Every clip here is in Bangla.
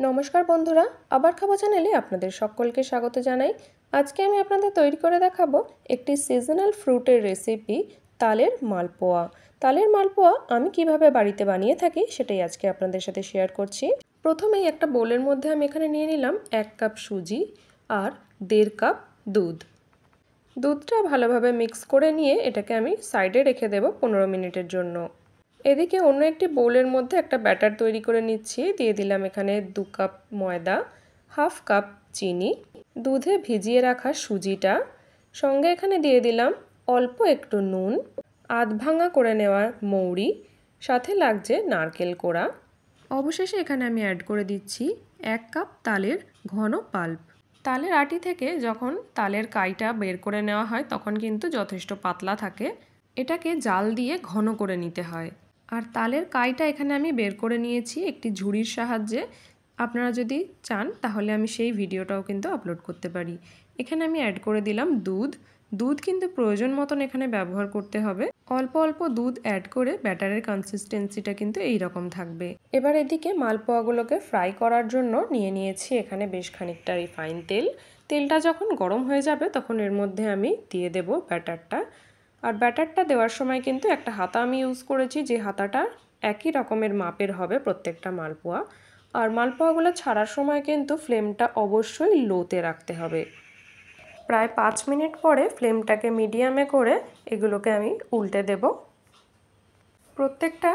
নমস্কার বন্ধুরা, আবার খাবো চ্যানেলে আপনাদের সকলকে স্বাগত জানাই। আজকে আমি আপনাদের তৈরি করে দেখাবো একটি সিজনাল ফ্রুটের রেসিপি, তালের মালপোয়া। তালের মালপোয়া আমি কিভাবে বাড়িতে বানিয়ে থাকি সেটাই আজকে আপনাদের সাথে শেয়ার করছি। প্রথমেই একটা বোলের মধ্যে আমি এখানে নিয়ে নিলাম 1 কাপ সুজি আর 1.5 কাপ দুধ। দুধটা ভালোভাবে মিক্স করে নিয়ে এটাকে আমি সাইডে রেখে দেব 15 মিনিটের জন্য। এদিকে অন্য একটি বোলের মধ্যে একটা ব্যাটার তৈরি করে নিচ্ছি। দিয়ে দিলাম এখানে 2 কাপ ময়দা, হাফ কাপ চিনি, দুধে ভিজিয়ে রাখা সুজিটা, সঙ্গে এখানে দিয়ে দিলাম অল্প একটু নুন, আধ ভাঙা করে নেওয়া মৌরি, সাথে লাগছে নারকেল কোড়া। অবশেষে এখানে আমি অ্যাড করে দিচ্ছি 1 কাপ তালের ঘন পাল্প। তালের আটি থেকে যখন তালের কাইটা বের করে নেওয়া হয় তখন কিন্তু যথেষ্ট পাতলা থাকে, এটাকে জাল দিয়ে ঘন করে নিতে হয়। আর তালের কাইটা এখানে আমি বের করে নিয়েছি একটি ঝুড়ির সাহায্যে। আপনারা যদি চান তাহলে আমি সেই ভিডিওটাও কিন্তু আপলোড করতে পারি। এখানে আমি অ্যাড করে দিলাম দুধ। দুধ কিন্তু প্রয়োজন মতন এখানে ব্যবহার করতে হবে। অল্প অল্প দুধ অ্যাড করে ব্যাটারের কনসিস্টেন্সিটা কিন্তু এই রকম থাকবে। এবার এদিকে মালপোয়াগুলোকে ফ্রাই করার জন্য নিয়ে নিয়েছি এখানে বেশ খানিকটা রিফাইন তেল। তেলটা যখন গরম হয়ে যাবে তখন এর মধ্যে আমি দিয়ে দেব ব্যাটারটা। আর ব্যাটারটা দেওয়ার সময় কিন্তু একটা হাতা আমি ইউজ করেছি, যে হাতাটা একই রকমের মাপের হবে প্রত্যেকটা মালপোয়া। আর মালপোয়াগুলো ছাড়ার সময় কিন্তু ফ্লেমটা অবশ্যই লোতে রাখতে হবে। প্রায় 5 মিনিট পরে ফ্লেমটাকে মিডিয়ামে করে এগুলোকে আমি উল্টে দেব। প্রত্যেকটা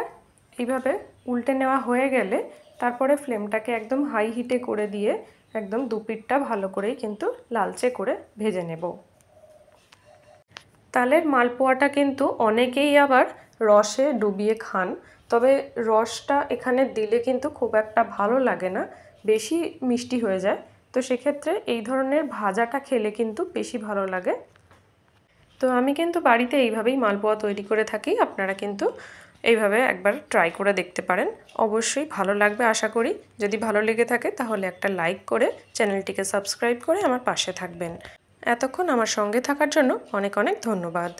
এইভাবে উল্টে নেওয়া হয়ে গেলে তারপরে ফ্লেমটাকে একদম হাই হিটে করে দিয়ে একদম দুপিঠটা ভালো করেই কিন্তু লালচে করে ভেজে নেব। তালের মালপোয়াটা কিন্তু অনেকেই আবার রসে ডুবিয়ে খান, তবে রসটা এখানে দিলে কিন্তু খুব একটা ভালো লাগে না, বেশি মিষ্টি হয়ে যায়। তো সেক্ষেত্রে এই ধরনের ভাজাটা খেলে কিন্তু বেশি ভালো লাগে। তো আমি কিন্তু বাড়িতে এইভাবেই মালপোয়া তৈরি করে থাকি, আপনারা কিন্তু এইভাবে একবার ট্রাই করে দেখতে পারেন, অবশ্যই ভালো লাগবে আশা করি। যদি ভালো লেগে থাকে তাহলে একটা লাইক করে চ্যানেলটিকে সাবস্ক্রাইব করে আমার পাশে থাকবেন। এতক্ষণ আমার সঙ্গে থাকার জন্য অনেক অনেক ধন্যবাদ।